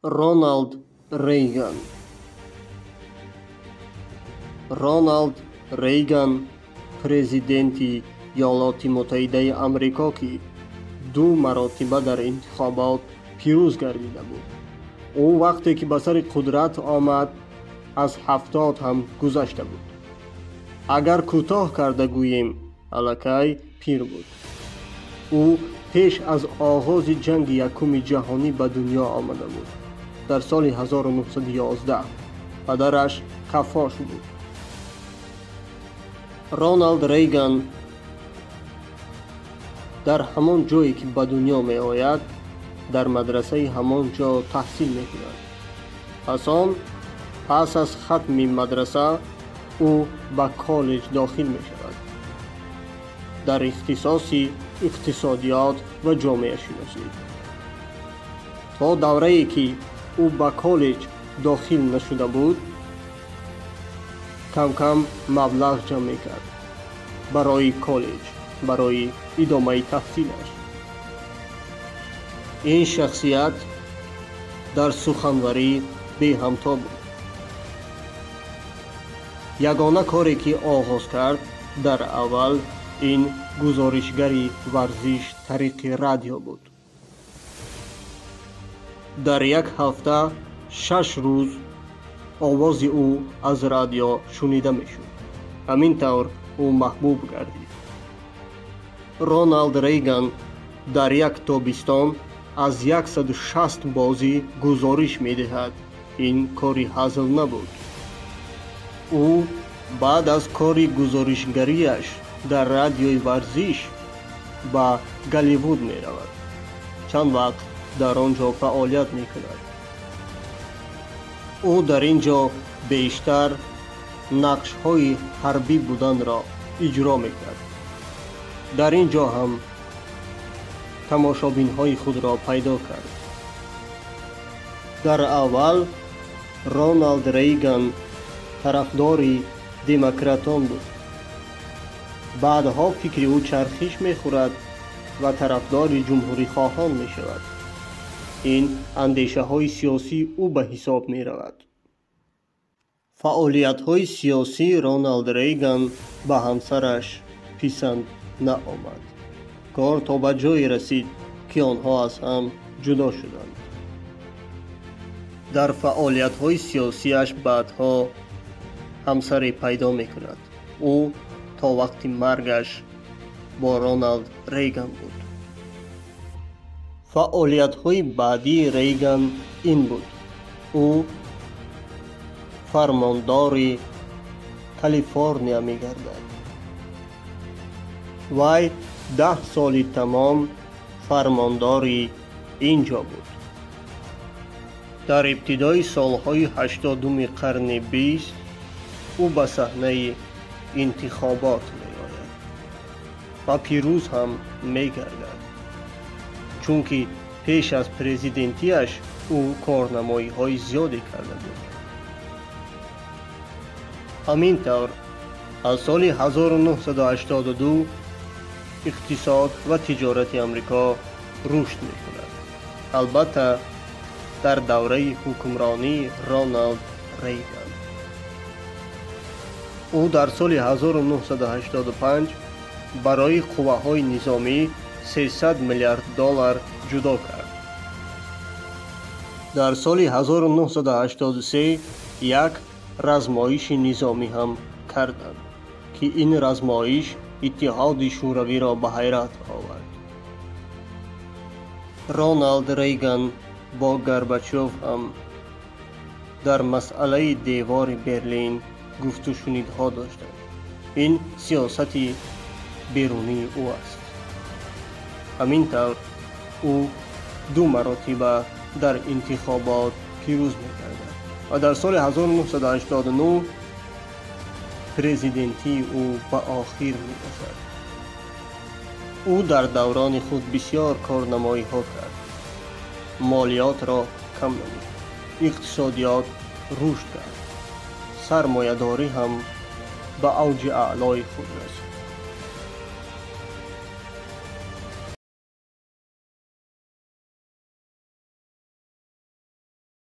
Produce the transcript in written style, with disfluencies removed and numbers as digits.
رونالد ریگان. رونالد ریگان президенти ایالات متحده آمریکا که 2 مرتبه در انتخابات پیروز گردیده بود. او وقتی که به سر قدرت آمد از 70 هم گذشته بود. اگر کوتاه کرده گوییم الکی پیر بود. او پیش از آغاز جنگ یکم جهانی به دنیا آمده بود. در سال 1911 پدرش کفاش بود. رونالد ریگان در همان جایی که به دنیا می آید در مدرسه همان جا تحصیل می کند. پس از ختم مدرسه او به کالج داخل می شود. در اختصاص اقتصادیات و جامعه شناسی. تا دوره‌ای که او به کالج داخل نشده بود کم کم مبلغ جمع می کرد برای کالج، برای ادامه تحصیلش. این شخصیت در سخنوری بی همتا بود. یگانه کاری که آغاز کرد در اول این گزارشگری ورزش طریق رادیو بود. در یک هفته 6 روز آواز او از رادیو شنیده می شد. همین طور او محبوب گردید. رونالد ریگان در یک تابستان از 160 بازی گزارش می دهد. این کاری هزل نبود. او بعد از کاری گزارشگریش در رادیوی ورزش به گالیوود می رود. چند وقت در آنجا فعالیت می کند. او در اینجا بیشتر نقش های حربی بودن را اجرا می کرد. در اینجا هم تماشابین های خود را پیدا کرد. در اول رونالد ریگان طرفداری دموکراتان بود. بعدها فکر او چرخش می خورد و طرفدار جمهوری خواهان می شود. این اندیشه های سیاسی او به حساب می رود. فعالیت های سیاسی رونالد ریگان به همسرش پسند نآمد. کار تا به جایی رسید که آنها از هم جدا شدند. در فعالیت های سیاسیش بعدها همسری پیدا می کند. او تا وقت مرگش با رونالد ریگان بود. فعالیت های بعدی ریگان این بود. او فرماندار کالیفرنیا می گردد. وی 10 سال تمام فرماندار اینجا بود. در ابتدای سالهای 80 قرن 20 او به صحنه انتخابات می آید و پیروز هم می گردد. چونکه پیش از پرزیدنتیش او کارنمایی های زیادی کرده بود. همین طور از سال 1982 اقتصاد و تجارت آمریکا رشد می کند. البته در دوره حکمرانی رونالد ریگان. او در سال 1985 برای قوه‌های نظامی 300 میلیارد دلار جدا کرد. در سال 1983 یک رزمایش نظامی هم کردند که این رزمایش اتحاد شوروی را به حیرت آورد. رونالد ریگان با گورباچوف هم در مسئله دیوار برلین گفت و شنیدها داشتند. این سیاست بیرونی او است. همین طور او 2 مرتبه در انتخابات پیروز می‌گردد و در سال 1989 پرزیدنتی او به آخر می‌رسد. او در دوران خود بسیار کارنمایی ها کرد. مالیات را کم نمود. اقتصادیات رشد کرد. سرمایه‌داری هم به اوج اعلای خود رسید.